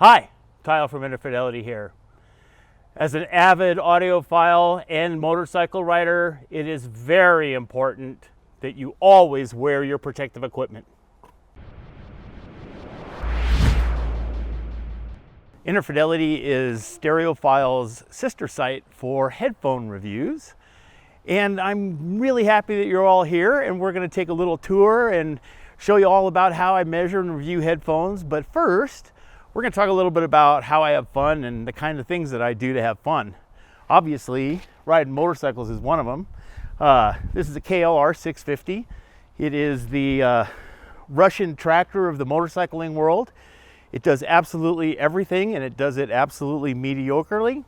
Hi, Tyll from High-Fidelity here. As an avid audiophile and motorcycle rider, it is very important that you always wear your protective equipment. High-Fidelity is Stereophile's sister site for headphone reviews. And I'm really happy that you're all here, and we're going to take a little tour and show you all about how I measure and review headphones. But first, we're going to talk a little bit about how I have fun and the kind of things that I do to have fun. Obviously, riding motorcycles is one of them. This is a KLR 650. It is the Russian tractor of the motorcycling world. It does absolutely everything, and it does it absolutely mediocrely,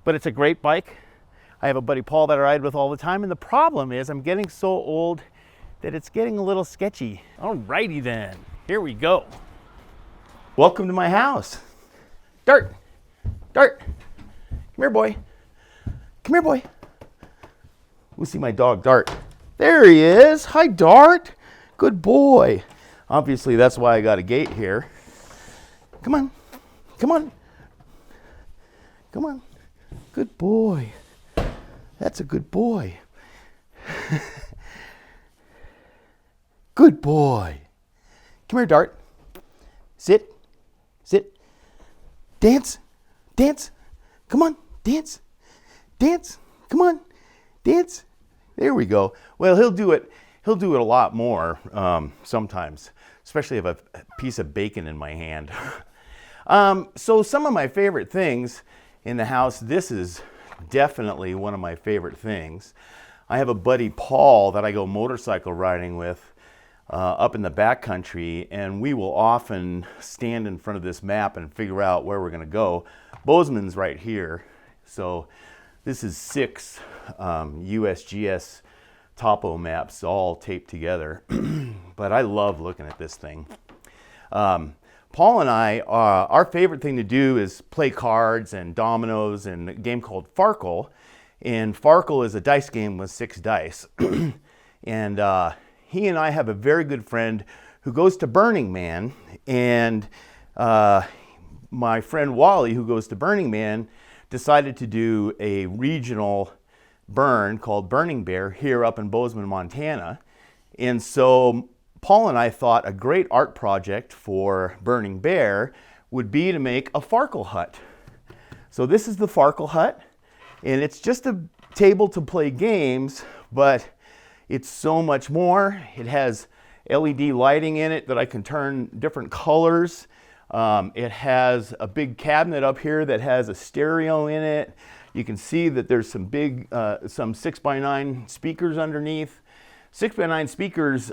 but it's a great bike. I have a buddy Paul that I ride with all the time, and the problem is I'm getting so old that it's getting a little sketchy. Alrighty then, here we go. Welcome to my house. Dart, Dart, come here, boy. Come here, boy. We'll see my dog, Dart. There he is. Hi, Dart. Good boy. Obviously, that's why I got a gate here. Come on, come on, come on. Good boy. That's a good boy. Good boy. Come here, Dart. Sit. Sit. Dance. Dance. Come on. Dance. Dance. Come on. Dance. There we go. Well, he'll do it. He'll do it a lot more sometimes, especially if I have a piece of bacon in my hand. So some of my favorite things in the house, this is definitely one of my favorite things. I have a buddy, Paul, that I go motorcycle riding with up in the backcountry, and we will often stand in front of this map and figure out where we're going to go. Bozeman's right here, so this is 6 USGS topo maps all taped together, but I love looking at this thing. Paul and I, our favorite thing to do is play cards and dominoes and a game called Farkle, and Farkle is a dice game with 6 dice, and he and I have a very good friend who goes to Burning Man, and my friend Wally, who goes to Burning Man, decided to do a regional burn called Burning Bear here up in Bozeman, Montana. And so Paul and I thought a great art project for Burning Bear would be to make a Farkle Hut. So this is the Farkle Hut, and it's just a table to play games, but it's so much more. It has LED lighting in it that I can turn different colors. It has a big cabinet up here that has a stereo in it. You can see that there's some big, some 6x9 speakers underneath. 6x9 speakers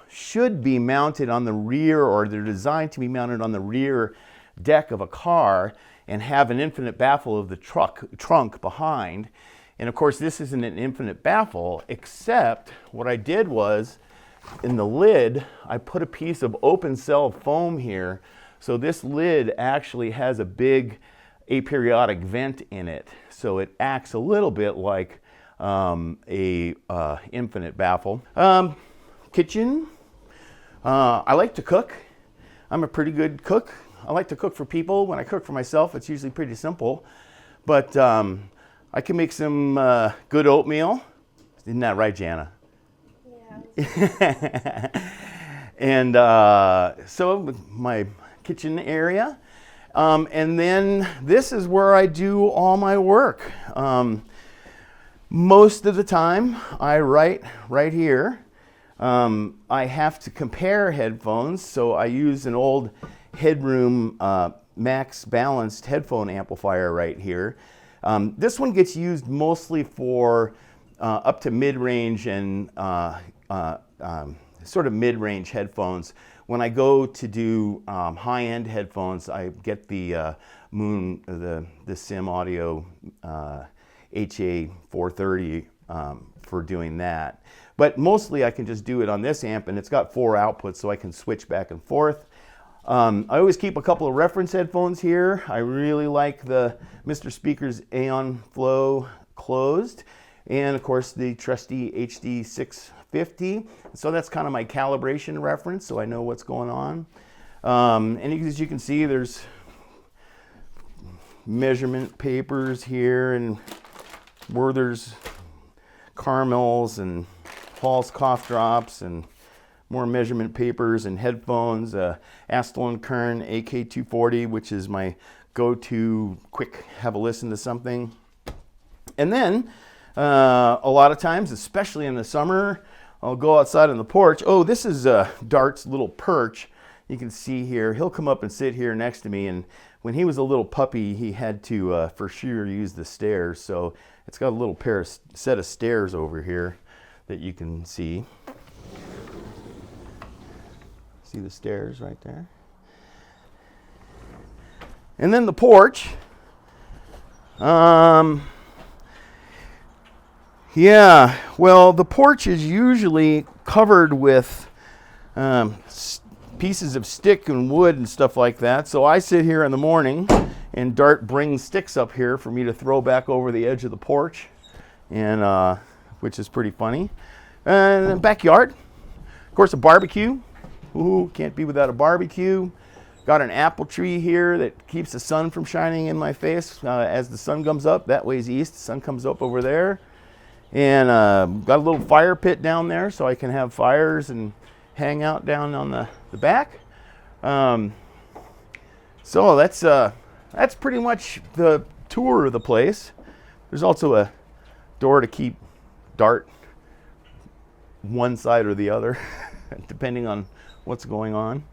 should be mounted on the rear, or they're designed to be mounted on the rear deck of a car and have an infinite baffle of the trunk behind. And of course, this isn't an infinite baffle, except what I did was, in the lid, I put a piece of open cell foam here. So this lid actually has a big aperiodic vent in it. So it acts a little bit like a infinite baffle. Kitchen. I like to cook. I'm a pretty good cook. I like to cook for people. When I cook for myself, it's usually pretty simple. But I can make some good oatmeal. Isn't that right, Jana? Yeah. And so my kitchen area. And then this is where I do all my work. Most of the time I write right here. I have to compare headphones, so I use an old Headroom max balanced headphone amplifier right here. This one gets used mostly for up to mid-range and sort of mid-range headphones. When I go to do high-end headphones, I get the the Sim Audio HA430 for doing that. But mostly I can just do it on this amp, and it's got 4 outputs, so I can switch back and forth. I always keep a couple of reference headphones here. I really like the Mr. Speaker's Aeon Flow closed, and of course the trusty HD 650. So that's kind of my calibration reference, so I know what's going on. And as you can see, there's measurement papers here, and Werther's caramels and Hall's cough drops and more measurement papers and headphones. Astle and Kern AK240, which is my go-to quick have a listen to something. And then a lot of times, especially in the summer, I'll go outside on the porch. Oh, this is Dart's little perch. You can see here, he'll come up and sit here next to me. And when he was a little puppy, he had to for sure use the stairs. So it's got a little set of stairs over here that you can see. See the stairs right there? And then the porch. Yeah, well, the porch is usually covered with pieces of stick and wood and stuff like that. So I sit here in the morning and Dart brings sticks up here for me to throw back over the edge of the porch, and which is pretty funny. And then backyard, of course, a barbecue. Ooh, can't be without a barbecue. Got an apple tree here that keeps the sun from shining in my face as the sun comes up. That way's east, the sun comes up over there. And got a little fire pit down there so I can have fires and hang out down on the back. So that's pretty much the tour of the place. There's also a door to keep Dart one side or the other, depending on what's going on.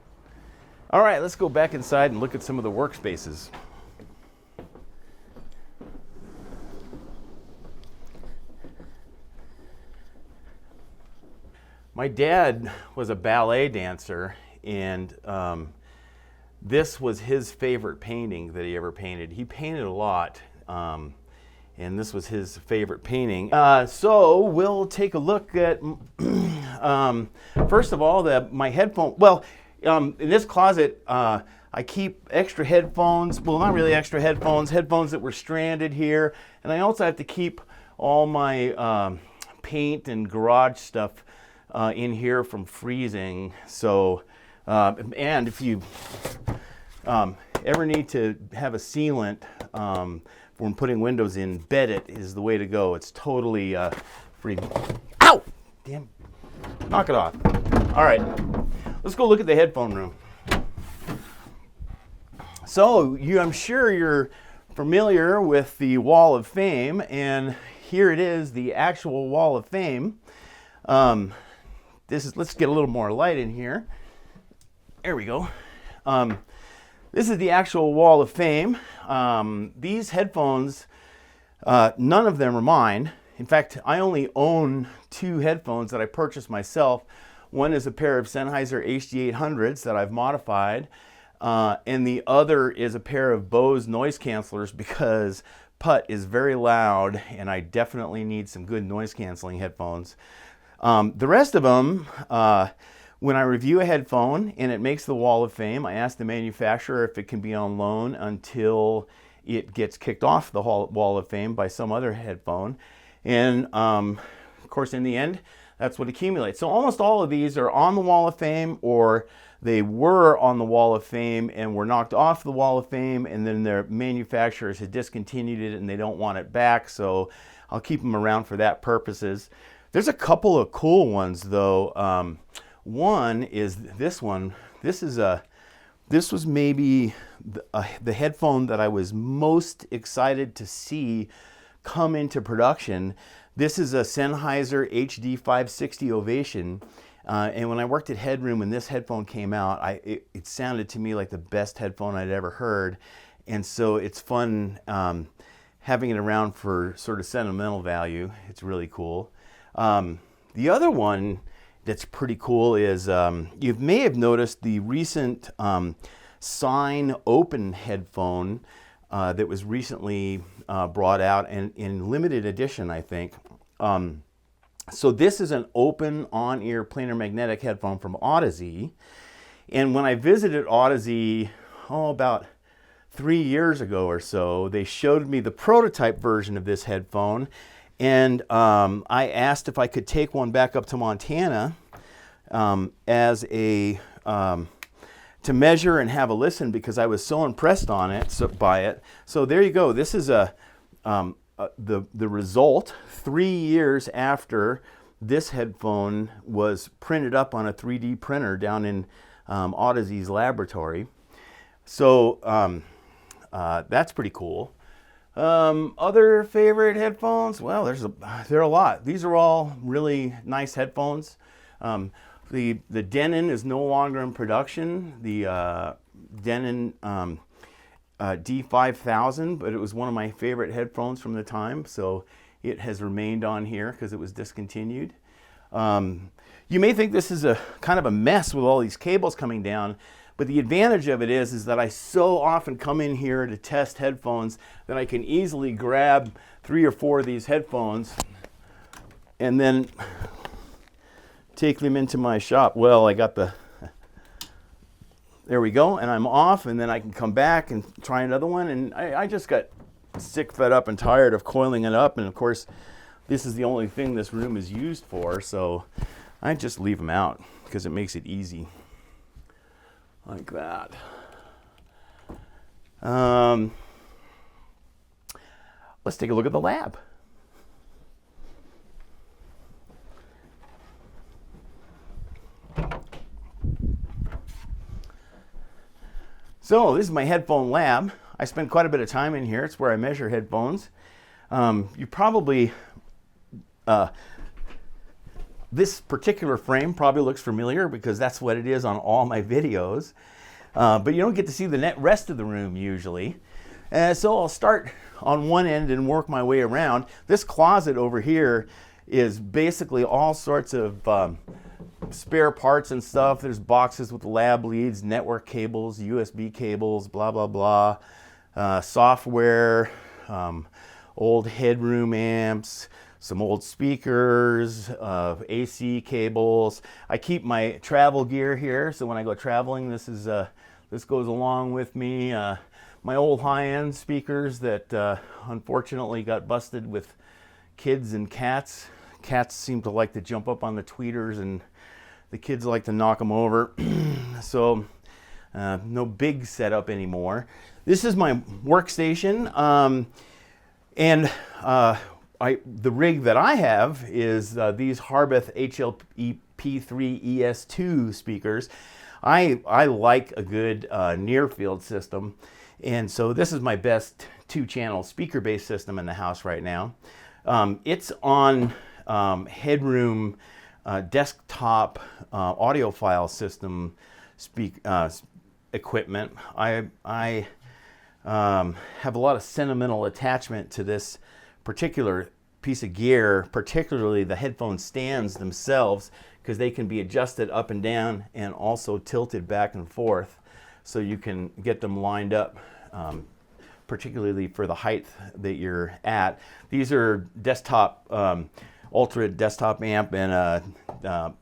All right, let's go back inside and look at some of the workspaces. My dad was a ballet dancer, and this was his favorite painting that he ever painted. He painted a lot, and this was his favorite painting. So we'll take a look at, first of all, my headphone. Well, in this closet, I keep extra headphones. Well, not really extra headphones that were stranded here. And I also have to keep all my paint and garage stuff in here from freezing. So, and if you ever need to have a sealant when putting windows in, bed it is the way to go. It's totally free. Ow! Damn. Knock it off. All right. Let's go look at the headphone room. So, I'm sure you're familiar with the Wall of Fame, and here it is, the actual Wall of Fame. Let's get a little more light in here. There we go. This is the actual Wall of Fame. These headphones, none of them are mine. In fact, I only own 2 headphones that I purchased myself. One is a pair of Sennheiser HD800s that I've modified, and the other is a pair of Bose noise cancelers because putt is very loud and I definitely need some good noise canceling headphones. The rest of them, when I review a headphone and it makes the Wall of Fame, I ask the manufacturer if it can be on loan until it gets kicked off the Wall of Fame by some other headphone. And of course, in the end, that's what accumulates. So almost all of these are on the Wall of Fame, or they were on the Wall of Fame and were knocked off the Wall of Fame, and then their manufacturers had discontinued it and they don't want it back, so I'll keep them around for that purposes. There's a couple of cool ones though. One is this one. This was maybe the headphone that I was most excited to see come into production. This is a Sennheiser HD560 Ovation, and when I worked at Headroom and this headphone came out, it sounded to me like the best headphone I'd ever heard, and so it's fun having it around for sort of sentimental value. It's really cool. The other one that's pretty cool is you may have noticed the recent Sign Open headphone that was recently brought out and in limited edition, I think. So this is an open on-ear planar magnetic headphone from Audeze. And when I visited Audeze, about 3 years ago or so, they showed me the prototype version of this headphone. And I asked if I could take one back up to Montana as a to measure and have a listen because I was so impressed on it by it. So there you go. This is the result 3 years after this headphone was printed up on a 3D printer down in Audazie's laboratory. So that's pretty cool. Other favorite headphones? Well, there are a lot. These are all really nice headphones. The Denon is no longer in production. The Denon D5000, but it was one of my favorite headphones from the time, so it has remained on here because it was discontinued. You may think this is a kind of a mess with all these cables coming down, but the advantage of it is that I so often come in here to test headphones that I can easily grab 3 or 4 of these headphones and then take them into my shop. Well, I got there we go, and I'm off, and then I can come back and try another one, and I just got sick, fed up, and tired of coiling it up, and of course, this is the only thing this room is used for, so I just leave them out because it makes it easy. Like that. Let's take a look at the lab. So this is my headphone lab. I spend quite a bit of time in here. It's where I measure headphones. You probably, this particular frame probably looks familiar because that's what it is on all my videos. But you don't get to see the rest of the room usually. So I'll start on one end and work my way around. This closet over here is basically all sorts of spare parts and stuff. There's boxes with lab leads, network cables, USB cables, blah, blah, blah. Software, old headroom amps, some old speakers, AC cables. I keep my travel gear here, so when I go traveling, this goes along with me. My old high-end speakers that unfortunately got busted with kids and cats. Cats seem to like to jump up on the tweeters, and the kids like to knock them over. So no big setup anymore. This is my workstation, and the rig that I have is these Harbeth HLP3 ES2 speakers. I like a good near field system, and so this is my best 2-channel speaker-based system in the house right now. It's on Headroom desktop audiophile system equipment. I have a lot of sentimental attachment to this particular piece of gear, particularly the headphone stands themselves, because they can be adjusted up and down and also tilted back and forth, so you can get them lined up, particularly for the height that you're at. These are desktop ultra desktop amp and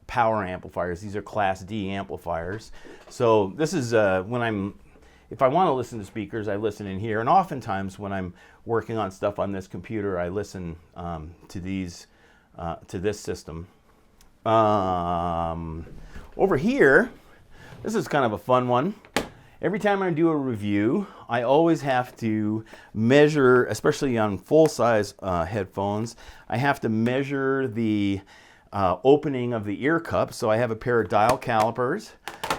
power amplifiers. These are Class D amplifiers. So this is if I want to listen to speakers, I listen in here, and oftentimes when I'm working on stuff on this computer, I listen to this system. Over here, this is kind of a fun one. Every time I do a review, I always have to measure, especially on full-size headphones, I have to measure the opening of the ear cup. So I have a pair of dial calipers.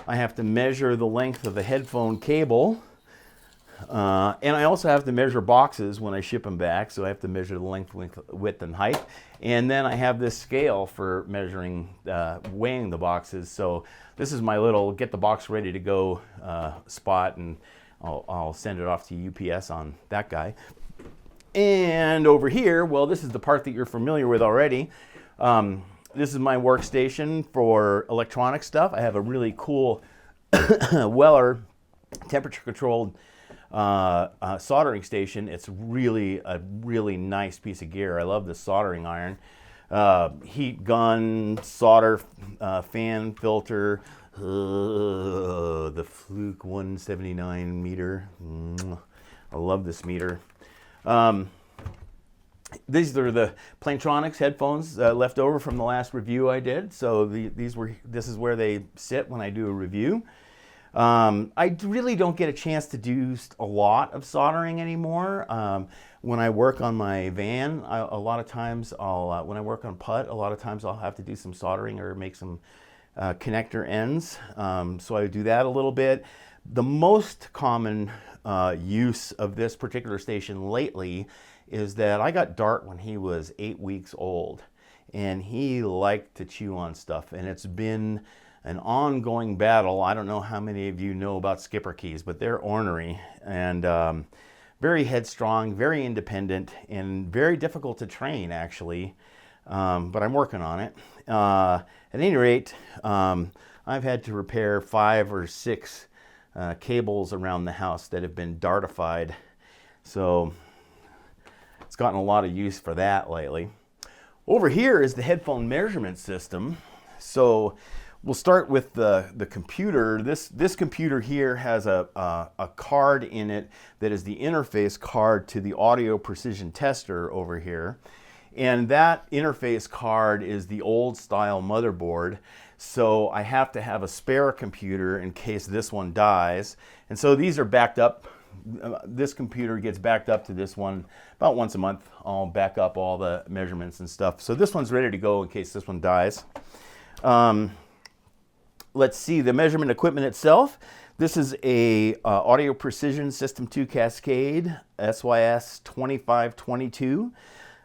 I have to measure the length of the headphone cable. And I also have to measure boxes when I ship them back. So I have to measure the length, width, and height. And then I have this scale for measuring, weighing the boxes. So this is my little get the box ready to go spot, and I'll send it off to UPS on that guy. And over here, well, this is the part that you're familiar with already. This is my workstation for electronic stuff. I have a really cool Weller temperature-controlled soldering station. It's really a really nice piece of gear. I love this soldering iron. Heat gun, solder, fan filter, the Fluke 179 meter. I love this meter. These are the Plantronics headphones left over from the last review I did. So this is where they sit when I do a review. I really don't get a chance to do a lot of soldering anymore. When I work on my van, a lot of times when I work on putt, a lot of times I'll have to do some soldering or make some connector ends. So I do that a little bit. The most common use of this particular station lately is that I got Dart when he was 8 weeks old, and he liked to chew on stuff, and it's been an ongoing battle. I don't know how many of you know about skipper keys, but they're ornery and very headstrong, very independent, and very difficult to train, actually. But I'm working on it. At any rate, I've had to repair 5 or 6 cables around the house that have been dartified. So it's gotten a lot of use for that lately. Over here is the headphone measurement system. So we'll start with the computer. This computer here has a card in it that is the interface card to the audio precision tester over here. And that interface card is the old style motherboard. So I have to have a spare computer in case this one dies. And so these are backed up. This computer gets backed up to this one about once a month. I'll back up all the measurements and stuff. So this one's ready to go in case this one dies. Let's see the measurement equipment itself. This is a Audio Precision System 2 Cascade SYS 2522.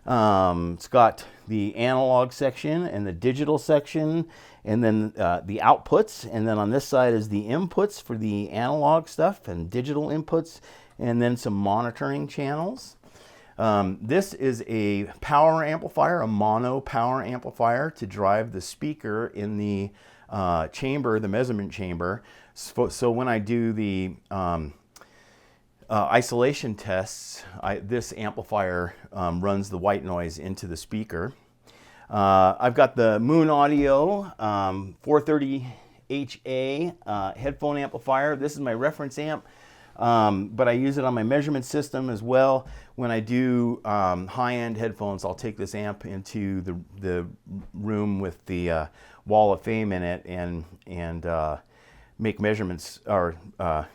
It's got the analog section and the digital section, and then the outputs, and then on this side is the inputs for the analog stuff and digital inputs, and then some monitoring channels. This is a power amplifier, a mono power amplifier to drive the speaker in the chamber, the measurement chamber. So when I do the isolation tests, this amplifier runs the white noise into the speaker. I've got the Moon Audio 430 HA headphone amplifier. This is my reference amp, but I use it on my measurement system as well. When I do high-end headphones, I'll take this amp into the room with the Wall of Fame in it and make measurements or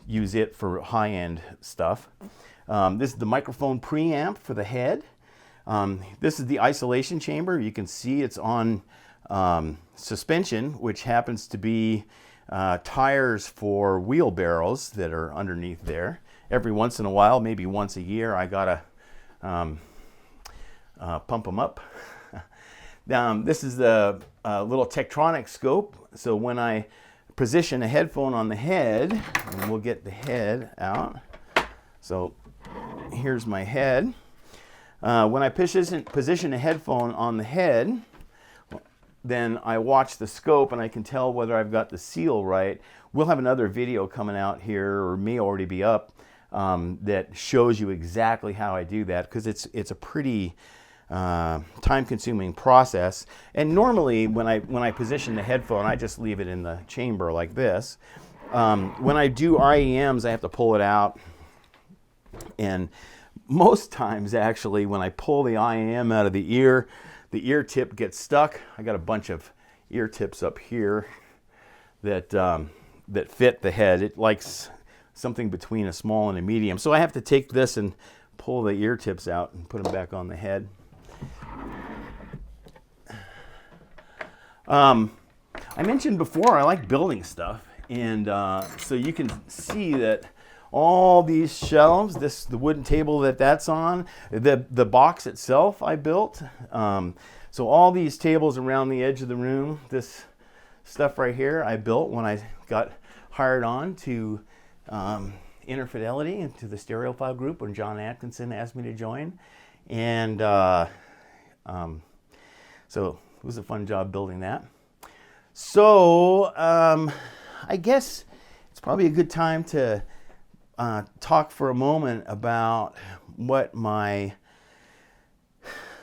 use it for high-end stuff. This is the microphone preamp for the head. This is the isolation chamber. You can see it's on suspension, which happens to be tires for wheelbarrows that are underneath there. Every once in a while, maybe once a year, I gotta pump them up. This is the little Tektronix scope. So when I position a headphone on the head, and we'll get the head out. So here's my head. When I position a headphone on the head, then I watch the scope and I can tell whether I've got the seal right. We'll have another video coming out here, or may already be up, that shows you exactly how I do that, because it's a pretty time-consuming process. And normally when I position the headphone, I just leave it in the chamber like this. When I do IEMs, I have to pull it out, and most times actually when I pull the IEM out of the ear tip gets stuck. I got a bunch of ear tips up here that that fit the head. It likes something between a small and a medium, so I have to take this and pull the ear tips out and put them back on the head. I mentioned before I like building stuff, and so you can see that all these shelves, the wooden table that's on, the box itself I built. So all these tables around the edge of the room, this stuff right here I built when I got hired on to Inner-Fidelity and to the Stereophile group when John Atkinson asked me to join. And so it was a fun job building that. So I guess it's probably a good time to talk for a moment about what my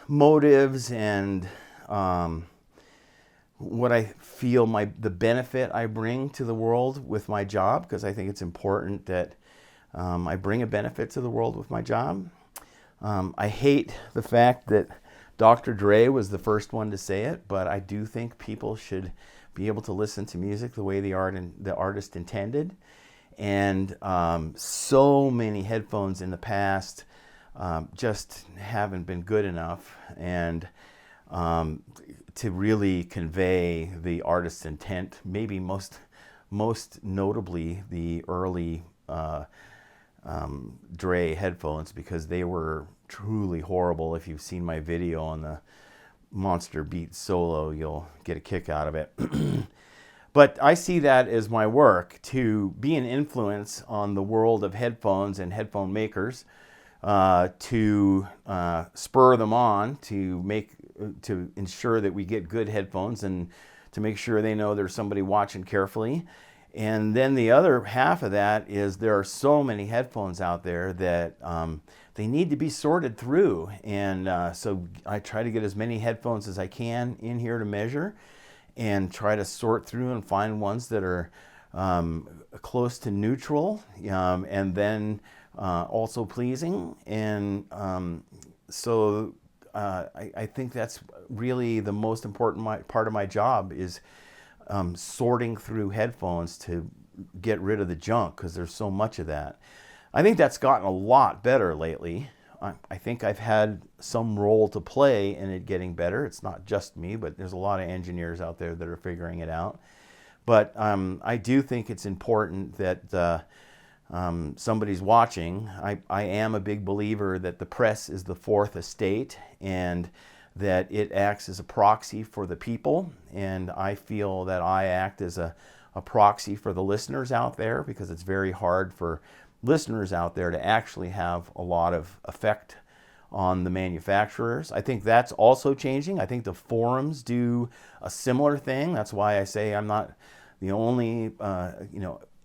motives and what I feel the benefit I bring to the world with my job, because I think it's important that I bring a benefit to the world with my job. I hate the fact that Dr. Dre was the first one to say it, but I do think people should be able to listen to music the way the artist intended. And so many headphones in the past just haven't been good enough, and to really convey the artist's intent. Maybe most notably the early Dre headphones, because they were truly horrible. If you've seen my video on the Monster Beat solo, you'll get a kick out of it. But I see that as my work, to be an influence on the world of headphones and headphone makers, to spur them on, to ensure that we get good headphones, and to make sure they know there's somebody watching carefully. And then the other half of that is, there are so many headphones out there that they need to be sorted through. And so I try to get as many headphones as I can in here to measure, and try to sort through and find ones that are close to neutral, and then also pleasing. And so I think that's really the most important part of my job, is sorting through headphones to get rid of the junk, because there's so much of that. I think that's gotten a lot better lately. I think I've had some role to play in it getting better. It's not just me, but there's a lot of engineers out there that are figuring it out. But I do think it's important that somebody's watching. I am a big believer that the press is the fourth estate, and that it acts as a proxy for the people. And I feel that I act as a proxy for the listeners out there, because it's very hard for listeners out there to actually have a lot of effect on the manufacturers. I think that's also changing. I think the forums do a similar thing. That's why I say I'm not the only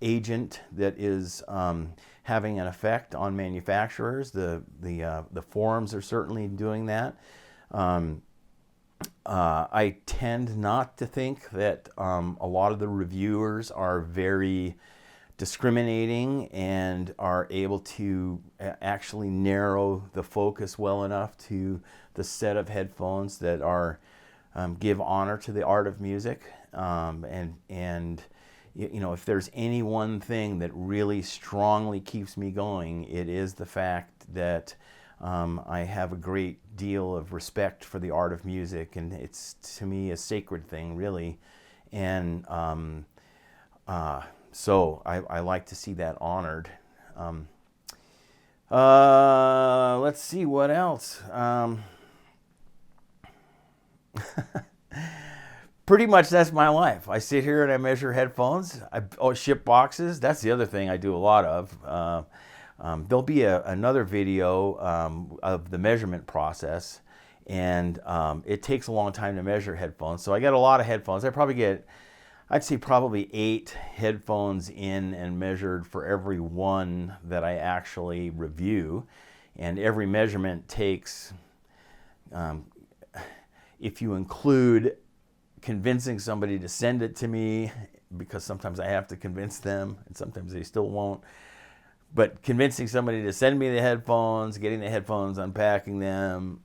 agent that is having an effect on manufacturers. The forums are certainly doing that. I tend not to think that a lot of the reviewers are very discriminating and are able to actually narrow the focus well enough to the set of headphones that are give honor to the art of music. And if there's any one thing that really strongly keeps me going, it is the fact that I have a great deal of respect for the art of music, and it's, to me, a sacred thing, really. And so I like to see that honored. Let's see what else. Pretty much that's my life. I sit here and I measure headphones. I ship boxes. That's the other thing I do a lot of. There'll be another video of the measurement process, and it takes a long time to measure headphones. So I get a lot of headphones. I'd say probably 8 headphones in and measured for every one that I actually review. And every measurement takes, if you include convincing somebody to send it to me, because sometimes I have to convince them and sometimes they still won't, but convincing somebody to send me the headphones, getting the headphones, unpacking them,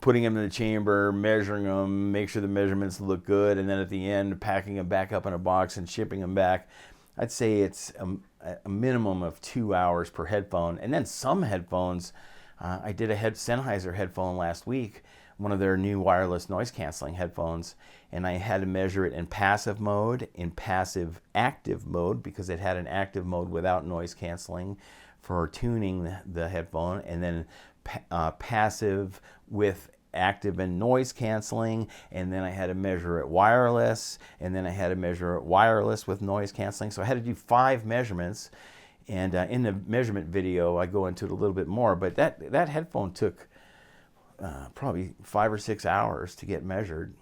putting them in the chamber, measuring them, make sure the measurements look good, and then at the end, packing them back up in a box and shipping them back. I'd say it's a minimum of 2 hours per headphone. And then some headphones, I did a Sennheiser headphone last week, one of their new wireless noise canceling headphones, and I had to measure it in passive mode, in passive active mode, because it had an active mode without noise canceling for tuning the headphone, and then passive with active and noise canceling, and then I had to measure it wireless, and then I had to measure it wireless with noise canceling. So I had to do 5 measurements, and in the measurement video I go into it a little bit more, but that headphone took probably 5 or 6 hours to get measured.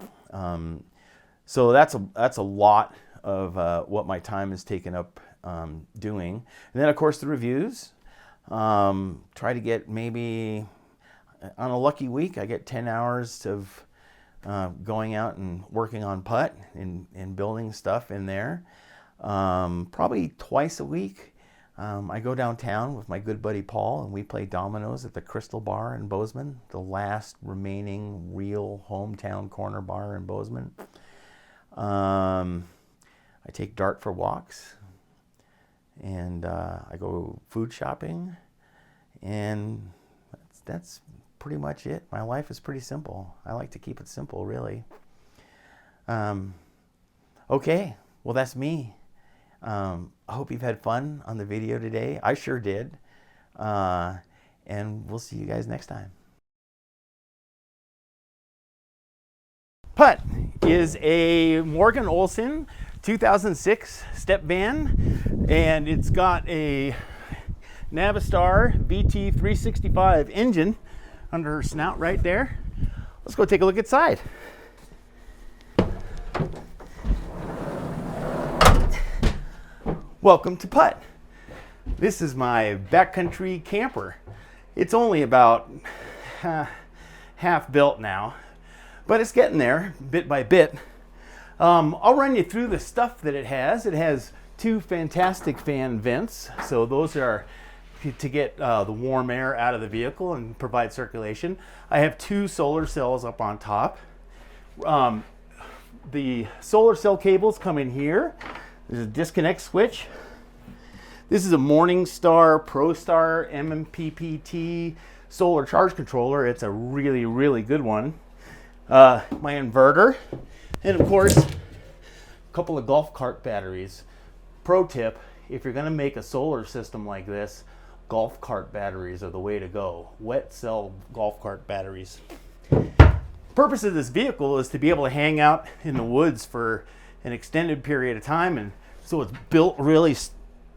So that's a lot of what my time is taken up doing. And then of course the reviews. Try to get, maybe on a lucky week, I get 10 hours of going out and working on putt and building stuff in there. Probably twice a week I go downtown with my good buddy Paul, and we play dominoes at the Crystal Bar in Bozeman, the last remaining real hometown corner bar in Bozeman. I take Dart for walks, and I go food shopping, and that's pretty much it. My life is pretty simple. I like to keep it simple, really. Okay, well, that's me. I hope you've had fun on the video today. I sure did. And we'll see you guys next time. Putt is a Morgan Olson 2006 step van, and it's got a Navistar VT365 engine under her snout right there. Let's go take a look inside. Welcome to Putt. This is my backcountry camper. It's only about half built now, but it's getting there bit by bit. I'll run you through the stuff that it has. It has two fantastic fan vents, so those are to get the warm air out of the vehicle and provide circulation. I have two solar cells up on top. The solar cell cables come in here. There's a disconnect switch. This is a Morningstar ProStar MMPPT solar charge controller. It's a really, really good one. My inverter, and of course, a couple of golf cart batteries. Pro tip, if you're gonna make a solar system like this, golf cart batteries are the way to go. Wet cell golf cart batteries. Purpose of this vehicle is to be able to hang out in the woods for an extended period of time, and so it's built really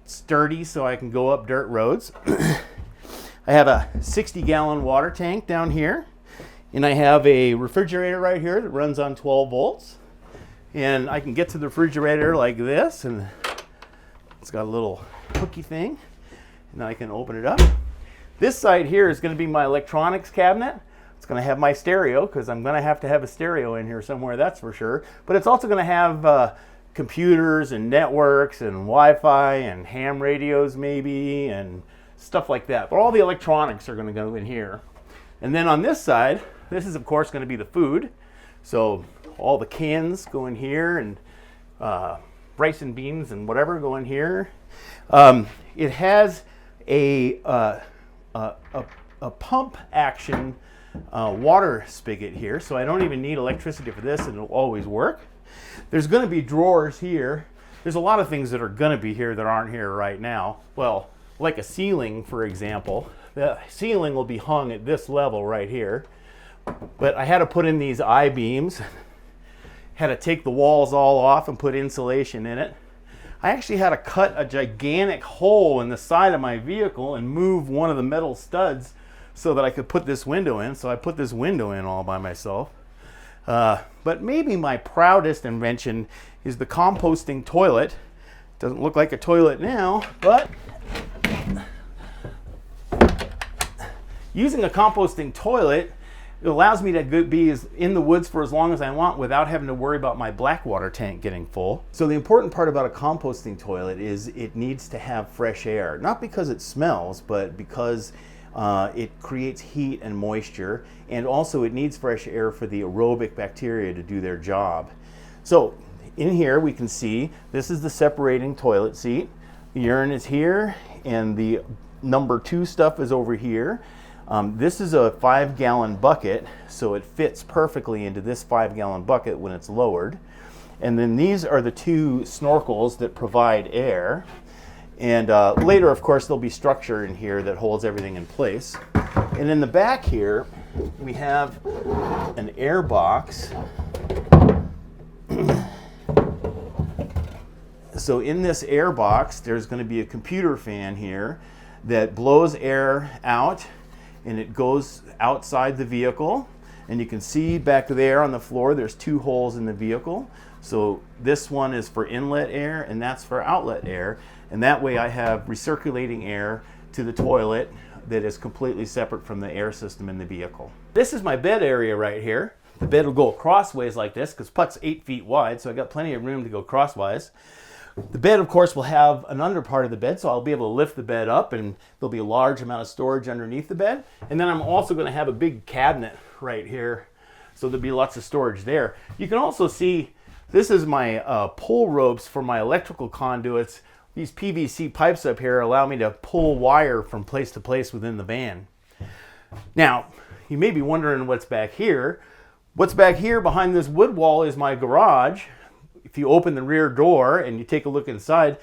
sturdy so I can go up dirt roads. I have a 60-gallon water tank down here, and I have a refrigerator right here that runs on 12 volts, and I can get to the refrigerator like this, and it's got a little hooky thing, and I can open it up. This side here is going to be my electronics cabinet. It's going to have my stereo, because I'm going to have a stereo in here somewhere, that's for sure. But it's also going to have computers and networks and Wi-Fi and ham radios maybe and stuff like that. But all the electronics are going to go in here. And then on this side, this is of course going to be the food. So all the cans go in here, and rice and beans and whatever go in here. It has a pump action water spigot here, so I don't even need electricity for this, and it'll always work. There's going to be drawers here. There's a lot of things that are going to be here that aren't here right now. Well, like a ceiling, for example. The ceiling will be hung at this level right here. But I had to put in these I-beams. Had to take the walls all off and put insulation in it. I actually had to cut a gigantic hole in the side of my vehicle and move one of the metal studs so that I could put this window in. So I put this window in all by myself. But maybe my proudest invention is the composting toilet. Doesn't look like a toilet now, but using a composting toilet, it allows me to be in the woods for as long as I want without having to worry about my black water tank getting full. So the important part about a composting toilet is it needs to have fresh air. Not because it smells, but because it creates heat and moisture, and also it needs fresh air for the aerobic bacteria to do their job. So in here we can see this is the separating toilet seat. The urine is here, and the number 2 stuff is over here. This is a 5-gallon bucket, so it fits perfectly into this 5-gallon bucket when it's lowered. And then these are the 2 snorkels that provide air. And later, of course, there'll be structure in here that holds everything in place. And in the back here, we have an air box. So in this air box, there's going to be a computer fan here that blows air out, and it goes outside the vehicle. And you can see back there on the floor, there's 2 holes in the vehicle. So this one is for inlet air, and that's for outlet air. And that way I have recirculating air to the toilet that is completely separate from the air system in the vehicle. This is my bed area right here. The bed will go crossways like this because Putt's 8 feet wide, so I got plenty of room to go crosswise. The bed, of course, will have an under part of the bed, so I'll be able to lift the bed up and there'll be a large amount of storage underneath the bed. And then I'm also going to have a big cabinet right here, so there'll be lots of storage there. You can also see this is my pull ropes for my electrical conduits. These PVC pipes up here allow me to pull wire from place to place within the van. Now, you may be wondering what's back here. What's back here behind this wood wall is my garage. If you open the rear door and you take a look inside,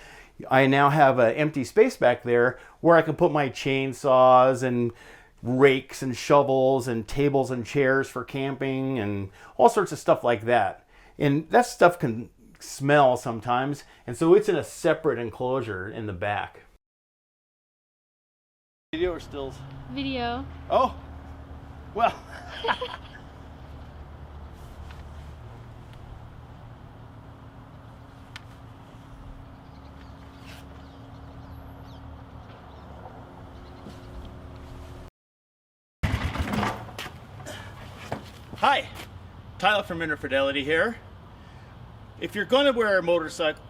I now have an empty space back there where I can put my chainsaws and rakes and shovels and tables and chairs for camping and all sorts of stuff like that. And that stuff can smell sometimes, and so it's in a separate enclosure in the back. Video or stills? Video. Oh, well. Hi, Tyler from High-Fidelity here. If you're gonna wear a motorcycle,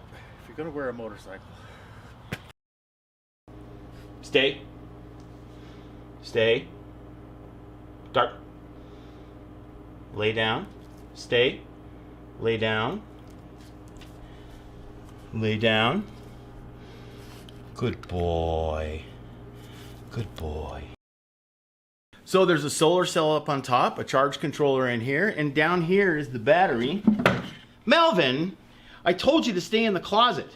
stay, start, lay down, stay, lay down, lay down. Good boy, good boy. So there's a solar cell up on top, a charge controller in here, and down here is the battery. Melvin, I told you to stay in the closet.